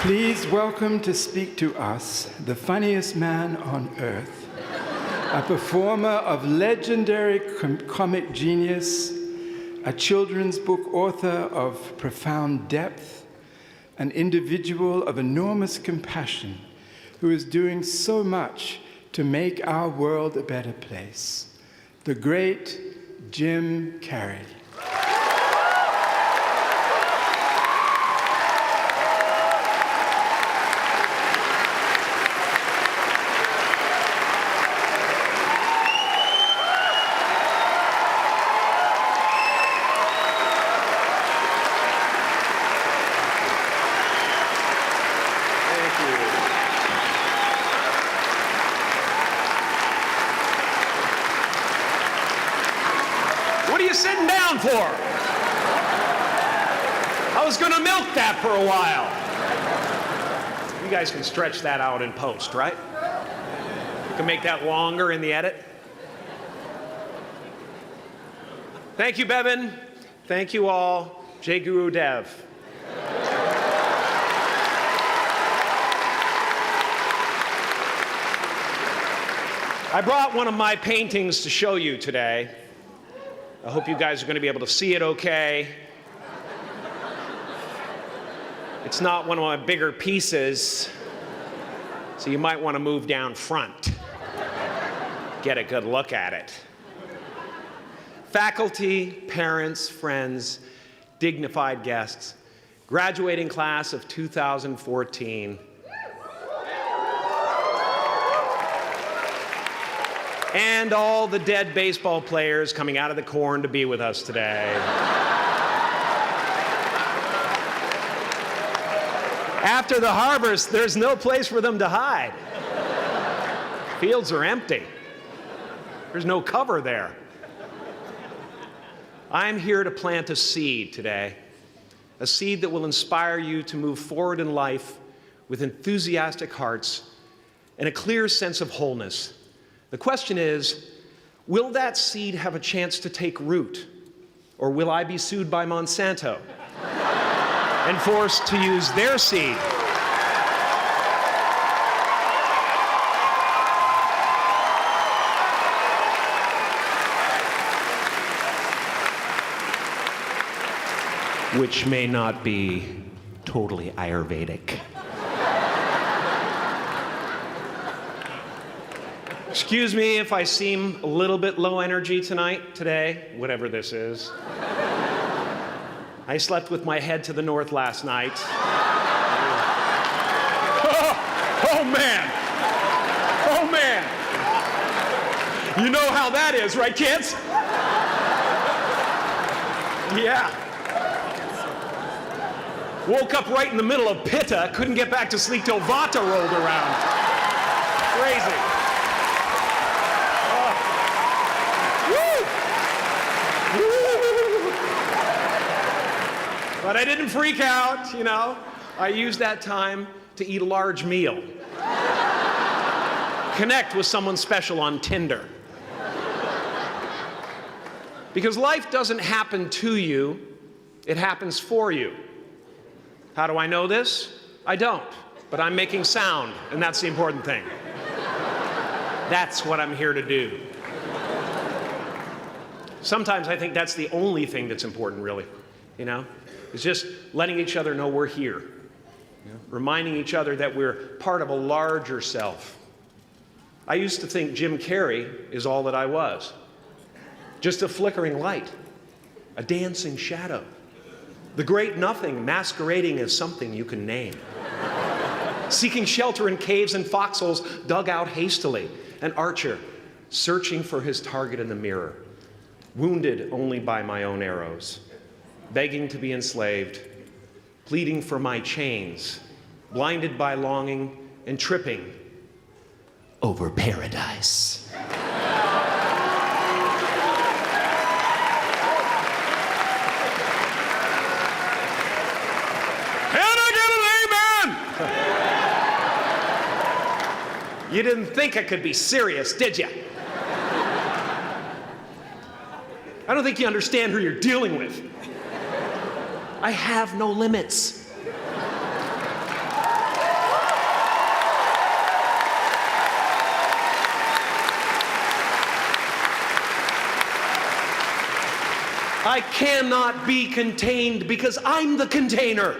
Please welcome to speak to us the funniest man on earth, a performer of legendary comic genius, a children's book author of profound depth, an individual of enormous compassion who is doing so much to make our world a better place, the great Jim Carrey. What are you sitting down for? I was going to milk that for a while. You guys can stretch that out in post, right? You can make that longer in the edit. Thank you, Bevan. Thank you all. Jai Guru Dev. I brought one of my paintings to show you today. I hope you guys are going to be able to see it okay. It's not one of my bigger pieces, so you might want to move down front. Get a good look at it. Faculty, parents, friends, dignified guests, graduating class of 2014. And all the dead baseball players coming out of the corn to be with us today. After the harvest, there's no place for them to hide. Fields are empty. There's no cover there. I'm here to plant a seed today, a seed that will inspire you to move forward in life with enthusiastic hearts and a clear sense of wholeness. The question is, will that seed have a chance to take root? Or will I be sued by Monsanto and forced to use their seed? Which may not be totally Ayurvedic. Excuse me if I seem a little bit low energy today, whatever this is. I slept with my head to the north last night. Oh man! Oh man! You know how that is, right, kids? Yeah. Woke up right in the middle of Pitta, couldn't get back to sleep till Vata rolled around. Crazy. But I didn't freak out, you know. I used that time to eat a large meal. Connect with someone special on Tinder. Because life doesn't happen to you, it happens for you. How do I know this? I don't, but I'm making sound, and that's the important thing. That's what I'm here to do. Sometimes I think that's the only thing that's important, really, you know? It's just letting each other know we're here. You know? Reminding each other that we're part of a larger self. I used to think Jim Carrey is all that I was. Just a flickering light, a dancing shadow, the great nothing masquerading as something you can name. Seeking shelter in caves and foxholes dug out hastily, an archer searching for his target in the mirror, wounded only by my own arrows, begging to be enslaved, pleading for my chains, blinded by longing and tripping over paradise. You didn't think I could be serious, did you? I don't think you understand who you're dealing with. I have no limits. I cannot be contained because I'm the container.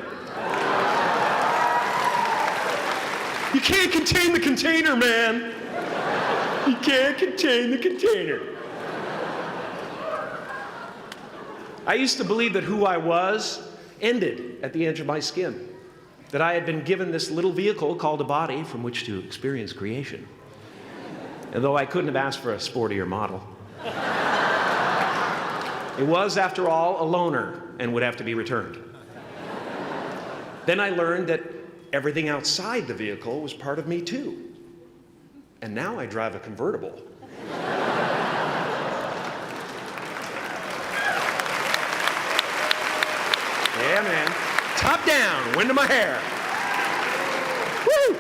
You can't contain the container, man. You can't contain the container. I used to believe that who I was ended at the edge of my skin, that I had been given this little vehicle called a body from which to experience creation. And though I couldn't have asked for a sportier model, it was, after all, a loaner and would have to be returned. Then I learned that everything outside the vehicle was part of me too. And now I drive a convertible. Yeah, man. Top down, wind in my hair. Woo!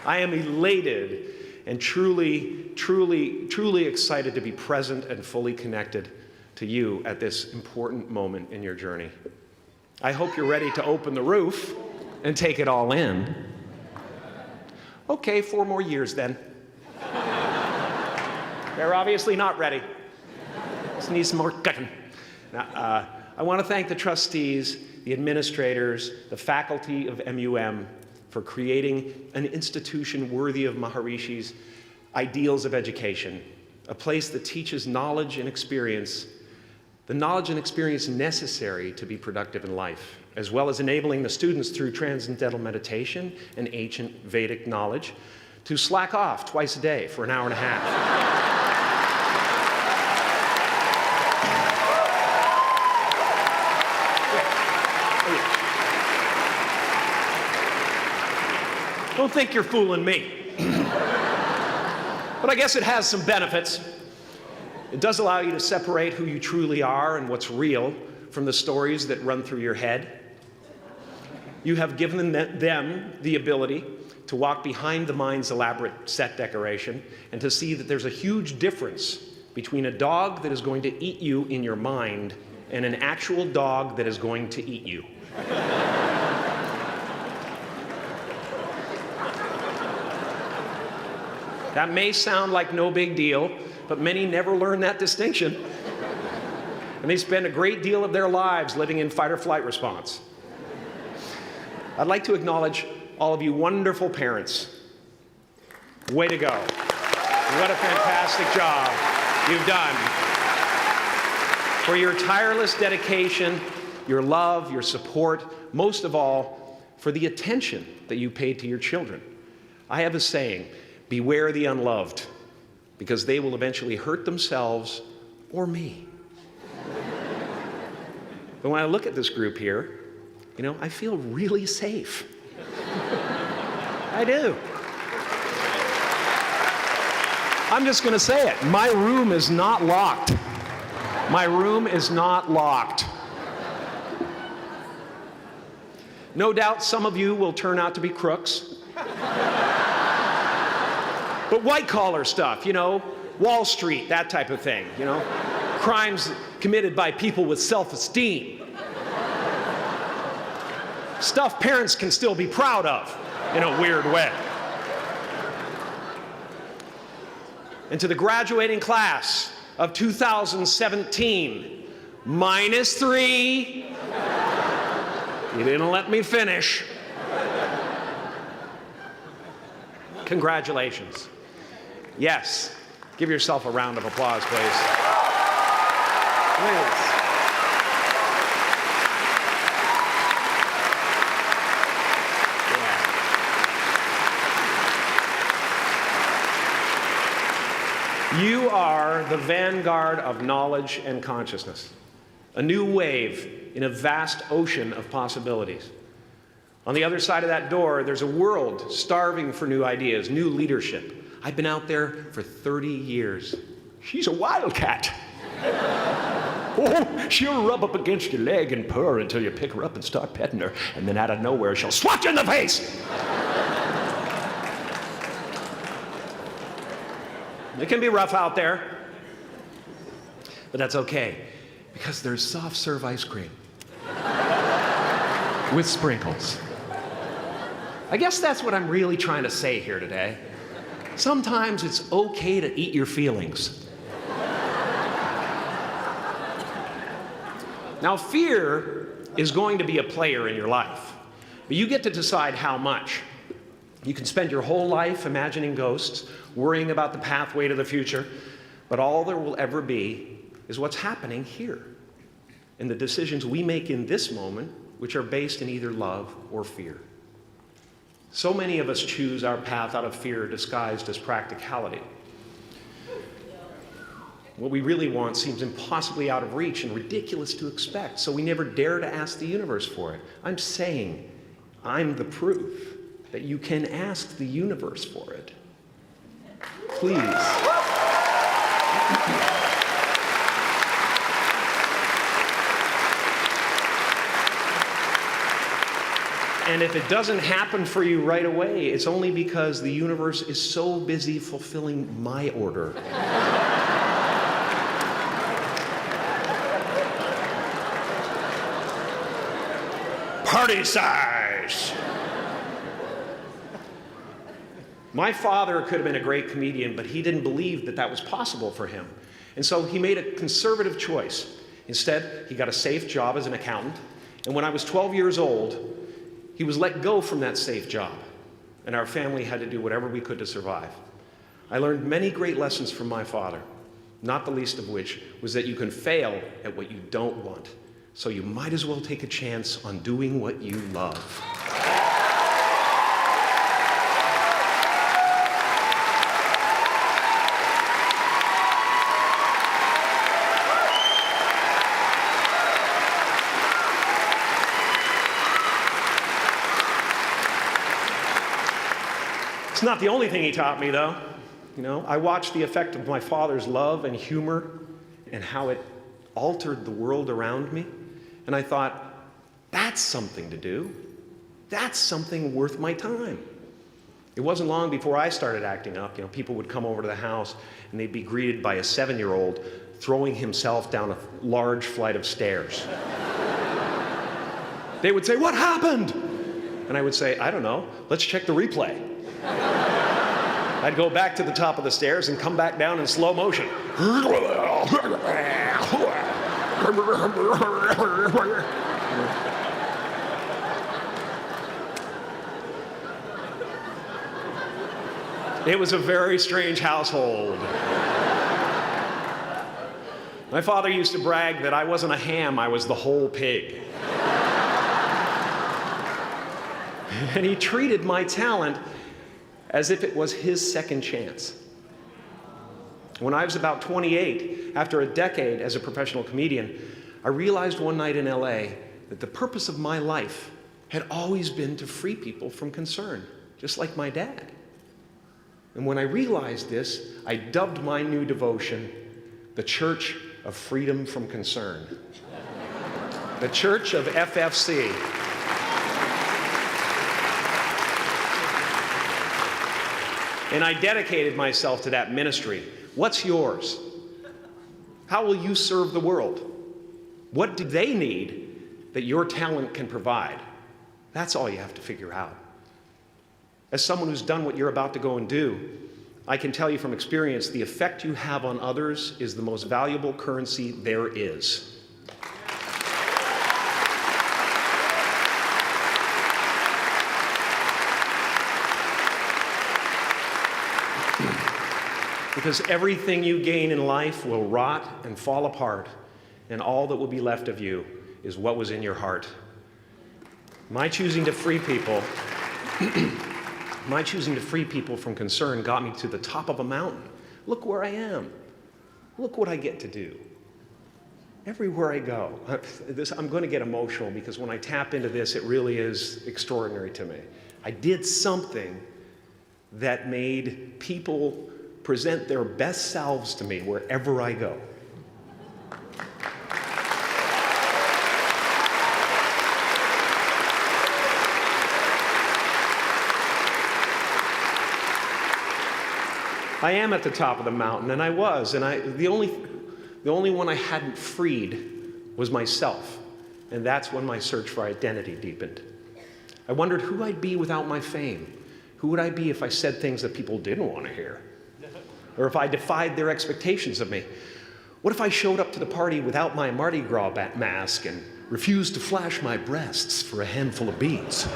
I am elated and truly, truly, truly excited to be present and fully connected to you at this important moment in your journey. I hope you're ready to open the roof and take it all in. Okay, 4 more years then. They're obviously not ready. Just need some more cooking. Now, I want to thank the trustees, the administrators, the faculty of MUM for creating an institution worthy of Maharishi's ideals of education, a place that teaches knowledge and experience, the knowledge and experience necessary to be productive in life, as well as enabling the students through transcendental meditation and ancient Vedic knowledge to slack off twice a day for an hour and a half. Don't think you're fooling me. But I guess it has some benefits. It does allow you to separate who you truly are and what's real from the stories that run through your head. You have given them the ability to walk behind the mind's elaborate set decoration and to see that there's a huge difference between a dog that is going to eat you in your mind and an actual dog that is going to eat you. That may sound like no big deal, but many never learn that distinction. And they spend a great deal of their lives living in fight or flight response. I'd like to acknowledge all of you wonderful parents. Way to go. What a fantastic job you've done. For your tireless dedication, your love, your support, most of all, for the attention that you paid to your children. I have a saying, beware the unloved, because they will eventually hurt themselves or me. But when I look at this group here, you know, I feel really safe. I do. I'm just going to say it. My room is not locked. My room is not locked. No doubt some of you will turn out to be crooks. But white-collar stuff, you know, Wall Street, that type of thing, you know, crimes committed by people with self-esteem. Stuff parents can still be proud of in a weird way. And to the graduating class of 2017, -3, you didn't let me finish. Congratulations. Yes, give yourself a round of applause, please. Please. Yeah. You are the vanguard of knowledge and consciousness, a new wave in a vast ocean of possibilities. On the other side of that door, there's a world starving for new ideas, new leadership. I've been out there for 30 years. She's a wildcat. Oh, she'll rub up against your leg and purr until you pick her up and start petting her, and then out of nowhere, she'll swat you in the face. It can be rough out there, but that's okay, because there's soft serve ice cream with sprinkles. I guess that's what I'm really trying to say here today. Sometimes it's okay to eat your feelings. Now, fear is going to be a player in your life, but you get to decide how much. You can spend your whole life imagining ghosts, worrying about the pathway to the future, but all there will ever be is what's happening here, and the decisions we make in this moment, which are based in either love or fear. So many of us choose our path out of fear disguised as practicality. What we really want seems impossibly out of reach and ridiculous to expect, so we never dare to ask the universe for it. I'm saying I'm the proof that you can ask the universe for it. Please. And if it doesn't happen for you right away, it's only because the universe is so busy fulfilling my order. Party size! My father could have been a great comedian, but he didn't believe that that was possible for him. And so he made a conservative choice. Instead, he got a safe job as an accountant. And when I was 12 years old, he was let go from that safe job. And our family had to do whatever we could to survive. I learned many great lessons from my father, not the least of which was that you can fail at what you don't want. So you might as well take a chance on doing what you love. It's not the only thing he taught me, though. You know, I watched the effect of my father's love and humor and how it altered the world around me. And I thought, that's something to do. That's something worth my time. It wasn't long before I started acting up. You know, people would come over to the house and they'd be greeted by a 7-year-old throwing himself down a large flight of stairs. They would say, "What happened?" And I would say, "I don't know. Let's check the replay." I'd go back to the top of the stairs and come back down in slow motion. It was a very strange household. My father used to brag that I wasn't a ham, I was the whole pig. And he treated my talent as if it was his second chance. When I was about 28, after a decade as a professional comedian, I realized one night in LA that the purpose of my life had always been to free people from concern, just like my dad. And when I realized this, I dubbed my new devotion the Church of Freedom from Concern. The Church of FFC. And I dedicated myself to that ministry. What's yours? How will you serve the world? What do they need that your talent can provide? That's all you have to figure out. As someone who's done what you're about to go and do, I can tell you from experience, the effect you have on others is the most valuable currency there is. Because everything you gain in life will rot and fall apart, and all that will be left of you is what was in your heart. My choosing to free people from concern got me to the top of a mountain. Look where I am. Look what I get to do. Everywhere I go. I'm going to get emotional because when I tap into this, it really is extraordinary to me. I did something that made people present their best selves to me wherever I go. I am at the top of the mountain, and I was, and the only one I hadn't freed was myself, and that's when my search for identity deepened. I wondered who I'd be without my fame. Who would I be if I said things that people didn't want to hear? Or if I defied their expectations of me? What if I showed up to the party without my Mardi Gras mask and refused to flash my breasts for a handful of beads?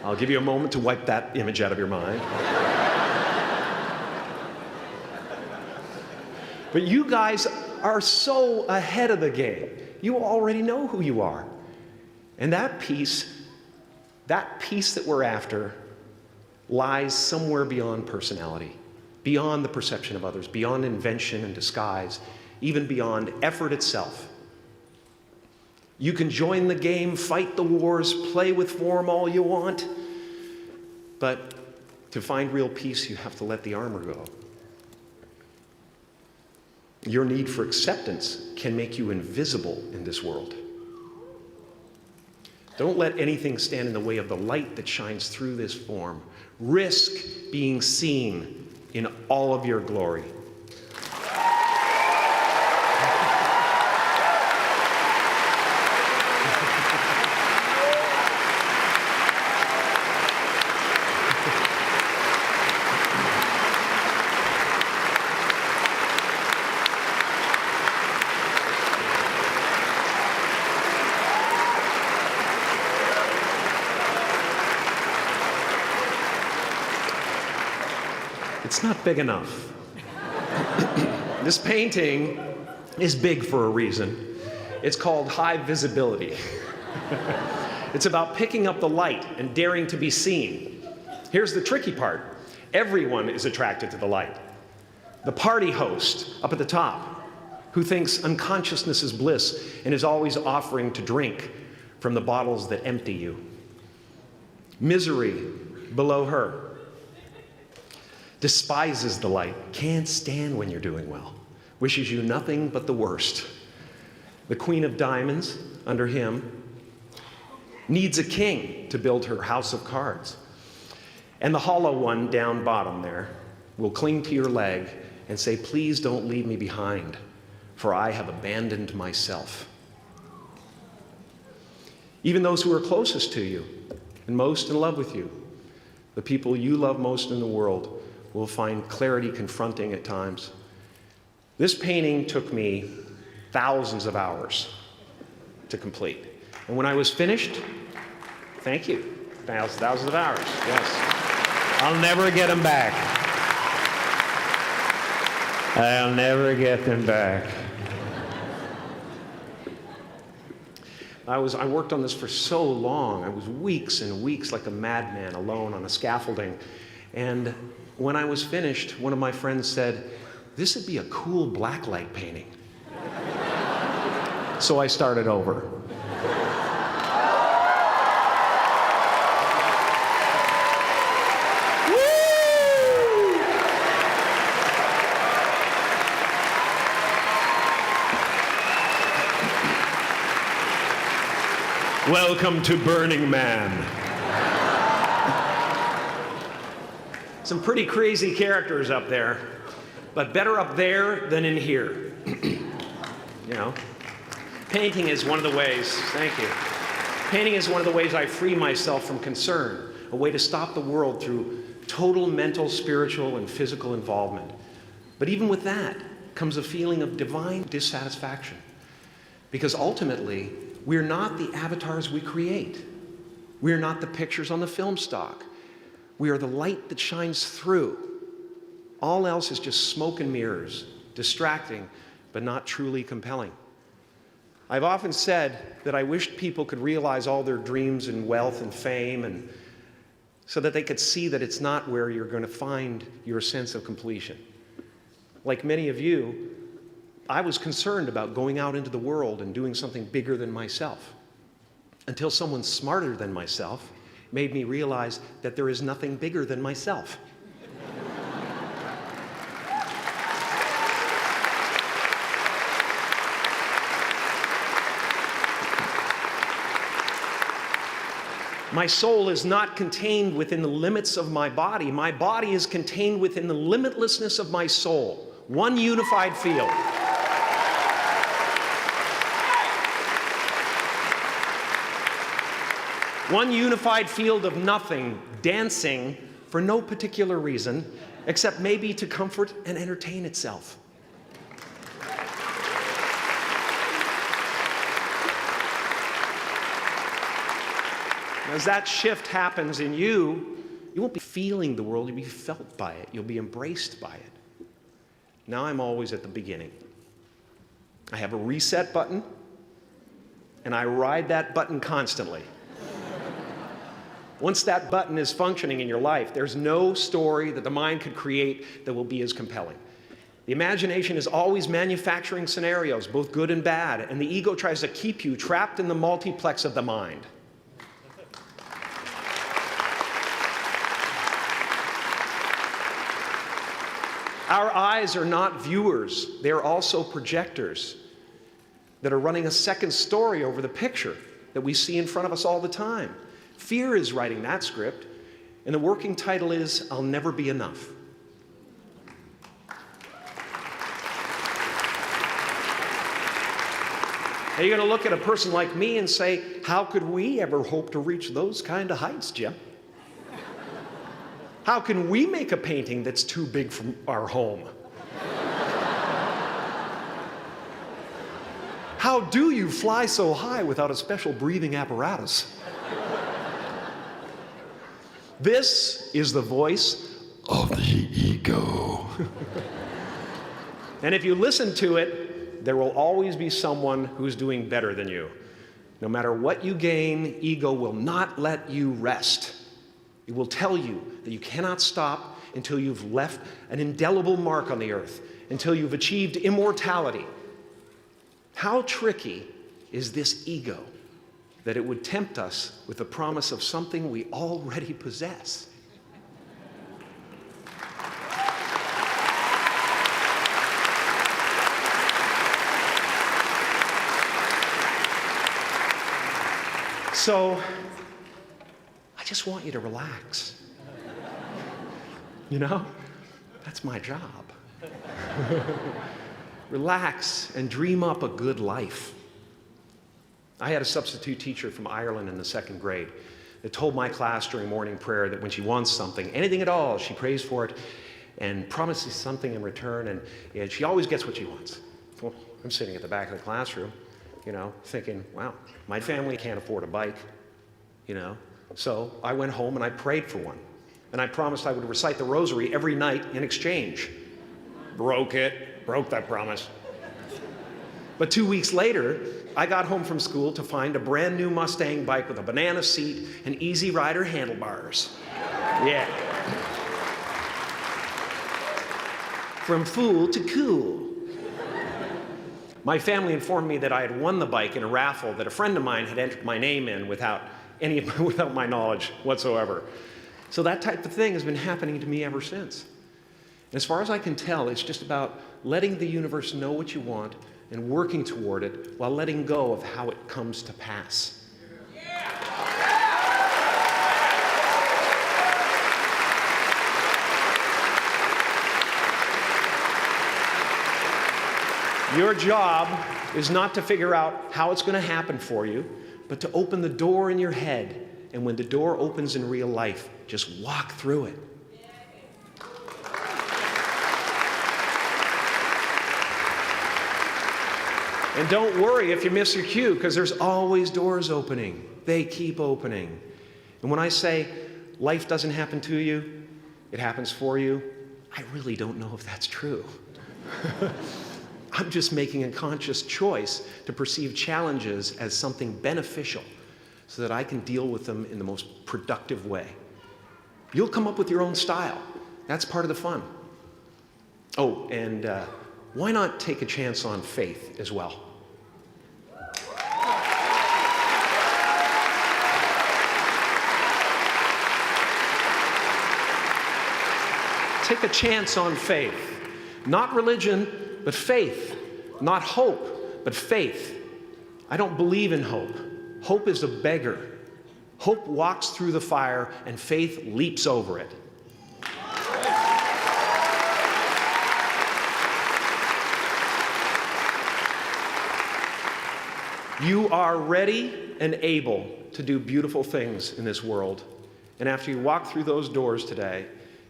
I'll give you a moment to wipe that image out of your mind. But you guys are so ahead of the game. You already know who you are. And that peace that we're after lies somewhere beyond personality, beyond the perception of others, beyond invention and disguise, even beyond effort itself. You can join the game, fight the wars, play with form all you want, but to find real peace, you have to let the armor go. Your need for acceptance can make you invisible in this world. Don't let anything stand in the way of the light that shines through this form. Risk being seen in all of your glory. It's not big enough. This painting is big for a reason. It's called high visibility. It's about picking up the light and daring to be seen. Here's the tricky part. Everyone is attracted to the light. The party host up at the top, who thinks unconsciousness is bliss and is always offering to drink from the bottles that empty you. Misery below her. Despises the light, can't stand when you're doing well, wishes you nothing but the worst. The Queen of Diamonds, under him, needs a king to build her house of cards. And the hollow one down bottom there will cling to your leg and say, please don't leave me behind, for I have abandoned myself. Even those who are closest to you and most in love with you, the people you love most in the world, will find clarity confronting at times. This painting took me thousands of hours to complete. And when I was finished, thank you, thousands of hours, yes. I'll never get them back. I'll never get them back. I worked on this for so long. I was weeks and weeks like a madman alone on a scaffolding. And when I was finished, one of my friends said, this would be a cool blacklight painting. So I started over. Welcome to Burning Man. Some pretty crazy characters up there, but better up there than in here. You know, painting is one of the ways, thank you. Painting is one of the ways I free myself from concern, a way to stop the world through total mental, spiritual, and physical involvement. But even with that comes a feeling of divine dissatisfaction, because ultimately, we're not the avatars we create. We're not the pictures on the film stock. We are the light that shines through. All else is just smoke and mirrors, distracting, but not truly compelling. I've often said that I wished people could realize all their dreams and wealth and fame, and so that they could see that it's not where you're going to find your sense of completion. Like many of you, I was concerned about going out into the world and doing something bigger than myself, until someone smarter than myself made me realize that there is nothing bigger than myself. My soul is not contained within the limits of my body. My body is contained within the limitlessness of my soul, one unified field. One unified field of nothing, dancing for no particular reason, except maybe to comfort and entertain itself. As that shift happens in you, you won't be feeling the world, you'll be felt by it. You'll be embraced by it. Now I'm always at the beginning. I have a reset button, and I ride that button constantly. Once that button is functioning in your life, there's no story that the mind could create that will be as compelling. The imagination is always manufacturing scenarios, both good and bad, and the ego tries to keep you trapped in the multiplex of the mind. Our eyes are not viewers, they're also projectors that are running a second story over the picture that we see in front of us all the time. Fear is writing that script, and the working title is, I'll Never Be Enough. Are you going to look at a person like me and say, how could we ever hope to reach those kind of heights, Jim? How can we make a painting that's too big for our home? How do you fly so high without a special breathing apparatus? This is the voice of the ego. And if you listen to it, there will always be someone who's doing better than you. No matter what you gain, ego will not let you rest. It will tell you that you cannot stop until you've left an indelible mark on the earth, until you've achieved immortality. How tricky is this ego that it would tempt us with the promise of something we already possess? So, I just want you to relax. You know, that's my job. Relax and dream up a good life. I had a substitute teacher from Ireland in the 2nd grade that told my class during morning prayer that when she wants something, anything at all, she prays for it and promises something in return, and she always gets what she wants. Well, I'm sitting at the back of the classroom, you know, thinking, wow, my family can't afford a bike, you know. So I went home and I prayed for one. And I promised I would recite the rosary every night in exchange. Broke that promise. But 2 weeks later, I got home from school to find a brand new Mustang bike with a banana seat and Easy Rider handlebars. Yeah. From fool to cool. My family informed me that I had won the bike in a raffle that a friend of mine had entered my name in without my knowledge whatsoever. So that type of thing has been happening to me ever since. As far as I can tell, it's just about letting the universe know what you want and working toward it while letting go of how it comes to pass. Your job is not to figure out how it's going to happen for you, but to open the door in your head. And when the door opens in real life, just walk through it. And don't worry if you miss your cue, because there's always doors opening. They keep opening. And when I say life doesn't happen to you, it happens for you, I really don't know if that's true. I'm just making a conscious choice to perceive challenges as something beneficial so that I can deal with them in the most productive way. You'll come up with your own style. That's part of the fun. Oh, and why not take a chance on faith as well? Take a chance on faith. Not religion, but faith. Not hope, but faith. I don't believe in hope. Hope is a beggar. Hope walks through the fire, and faith leaps over it. You are ready and able to do beautiful things in this world. And after you walk through those doors today,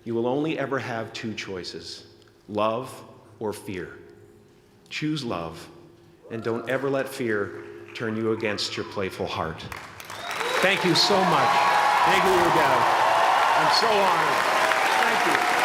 You will only ever have two choices, love or fear. Choose love, and don't ever let fear turn you against your playful heart. Thank you so much. Thank you, Udell. I'm so honored. Thank you.